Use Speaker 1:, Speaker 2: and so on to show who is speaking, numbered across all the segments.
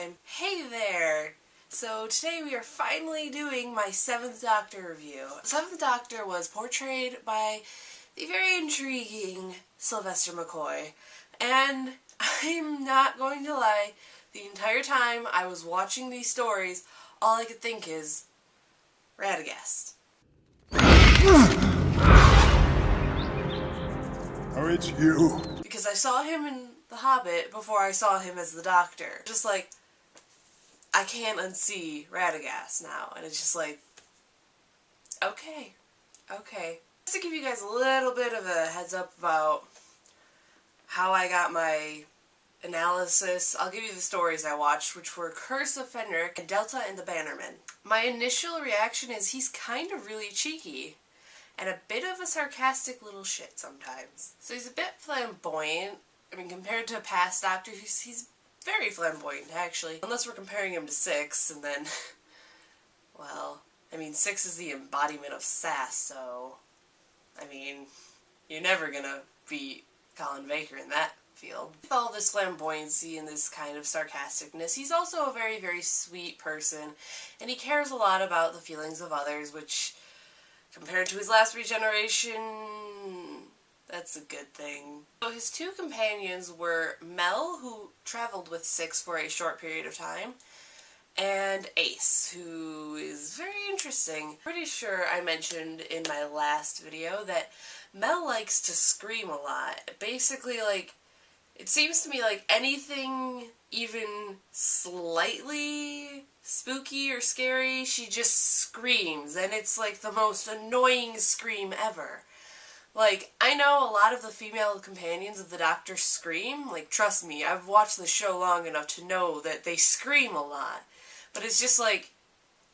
Speaker 1: time. Hey there! So today we are finally doing my 7th Doctor review. The 7th Doctor was portrayed by the very intriguing Sylvester McCoy, and I'm not going to lie, the entire time I was watching these stories, all I could think is, Radagast.
Speaker 2: Oh, it's you.
Speaker 1: Because I saw him in The Hobbit before I saw him as the Doctor. Just like, I can't unsee Radagast now, and it's just like, okay. Just to give you guys a little bit of a heads up about how I got my analysis, I'll give you the stories I watched, which were Curse of Fenric and Delta and the Bannerman. My initial reaction is he's kind of really cheeky, and a bit of a sarcastic little shit sometimes. So he's a bit flamboyant. I mean, compared to past Doctors, he's very flamboyant, actually. Unless we're comparing him to Six, and then, well, I mean, Six is the embodiment of sass, so, I mean, you're never gonna beat Colin Baker in that field. With all this flamboyancy and this kind of sarcasticness, he's also a very, very sweet person, and he cares a lot about the feelings of others, which, compared to his last regeneration, that's a good thing. So his two companions were Mel, who traveled with Six for a short period of time, and Ace, who is very interesting. Pretty sure I mentioned in my last video that Mel likes to scream a lot. Basically, like, it seems to me like anything even slightly spooky or scary, she just screams, and it's like the most annoying scream ever. Like, I know a lot of the female companions of the Doctor scream. Like, trust me, I've watched the show long enough to know that they scream a lot. But it's just like,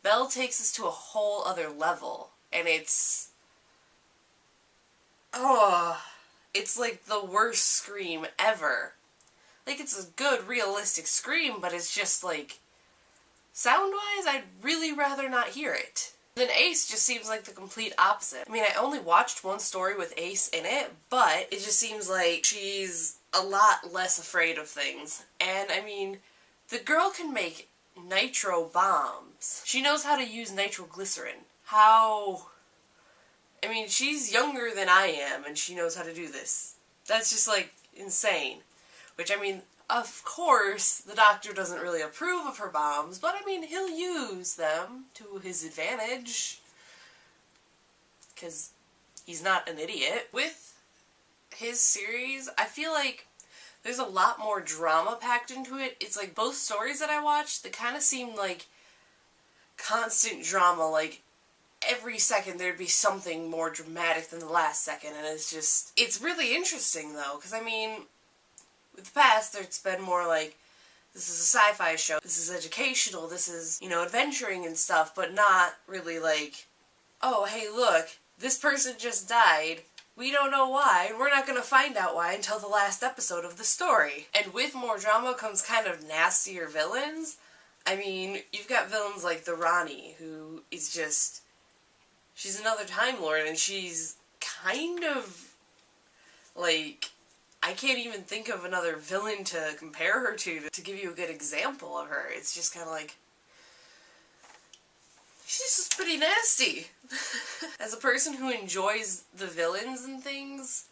Speaker 1: Mel takes us to a whole other level, and it's... oh, it's like the worst scream ever. Like, it's a good, realistic scream, but it's just like, sound-wise, I'd really rather not hear it. Then Ace just seems like the complete opposite. I mean, I only watched one story with Ace in it, but it just seems like she's a lot less afraid of things. And, I mean, the girl can make nitro bombs. She knows how to use nitroglycerin. How... I mean, she's younger than I am, and she knows how to do this. That's just, like, insane. Which, I mean, of course, the Doctor doesn't really approve of her bombs, but, I mean, he'll use them to his advantage. Because he's not an idiot. With his series, I feel like there's a lot more drama packed into it. It's like both stories that I watched, they kind of seemed like constant drama, like every second there'd be something more dramatic than the last second, and it's really interesting though, because I mean, with the past it's been more like, this is a sci-fi show, this is educational, this is, you know, adventuring and stuff, but not really like, oh hey look, this person just died, we don't know why, and we're not gonna find out why until the last episode of the story. And with more drama comes kind of nastier villains. I mean, you've got villains like the Rani, who is just... she's another Time Lord, and she's kind of, like, I can't even think of another villain to compare her to give you a good example of her. It's just kind of like, she's just pretty nasty. As a person who enjoys the villains and things,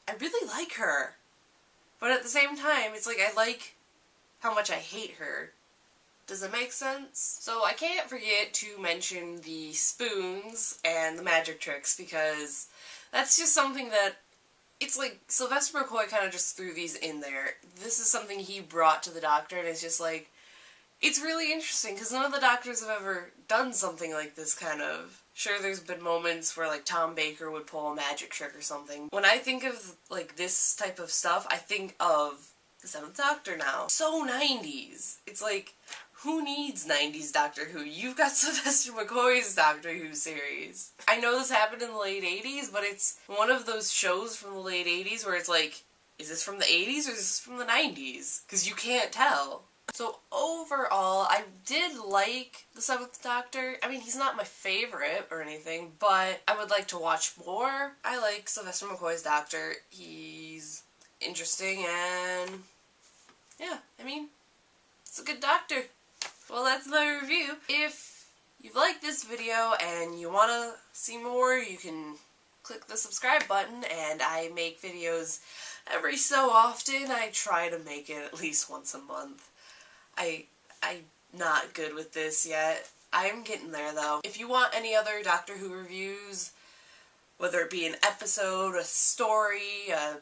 Speaker 1: I really like her. But at the same time, it's like I like how much I hate her. Does it make sense? So I can't forget to mention the spoons and the magic tricks, because that's just something that, it's like Sylvester McCoy kind of just threw these in there. This is something he brought to the Doctor, and it's just like, it's really interesting, because none of the Doctors have ever done something like this kind of. Sure, there's been moments where, like, Tom Baker would pull a magic trick or something. When I think of, like, this type of stuff, I think of the 7th Doctor now. So 90s. It's like, who needs 90s Doctor Who? You've got Sylvester McCoy's Doctor Who series. I know this happened in the late 80s, but it's one of those shows from the late 80s where it's like, is this from the 80s or is this from the 90s? Because you can't tell. So overall, I did like the 7th Doctor. I mean, he's not my favorite or anything, but I would like to watch more. I like Sylvester McCoy's Doctor. He's interesting, and yeah, I mean, It's a good doctor. Well, that's my review. If you've liked this video and you want to see more, you can click the subscribe button, and I make videos every so often. I try to make it at least once a month. I'm not good with this yet. I'm getting there though. If you want any other Doctor Who reviews, whether it be an episode, a story, a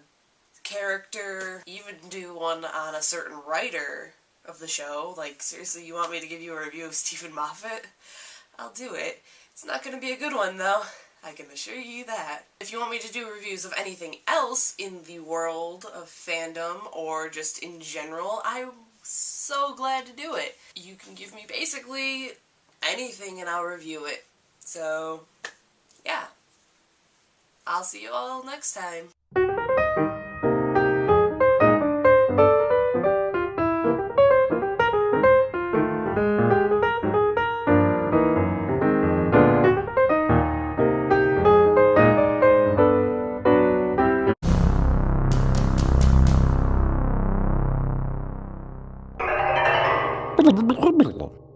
Speaker 1: character, even do one on a certain writer of the show, like seriously you want me to give you a review of Stephen Moffat, I'll do it. It's not going to be a good one though, I can assure you that. If you want me to do reviews of anything else in the world of fandom or just in general, I'm so glad to do it. You can give me basically anything and I'll review it. So, yeah. I'll see you all next time.
Speaker 3: Blah, blah, blah, blah, blah.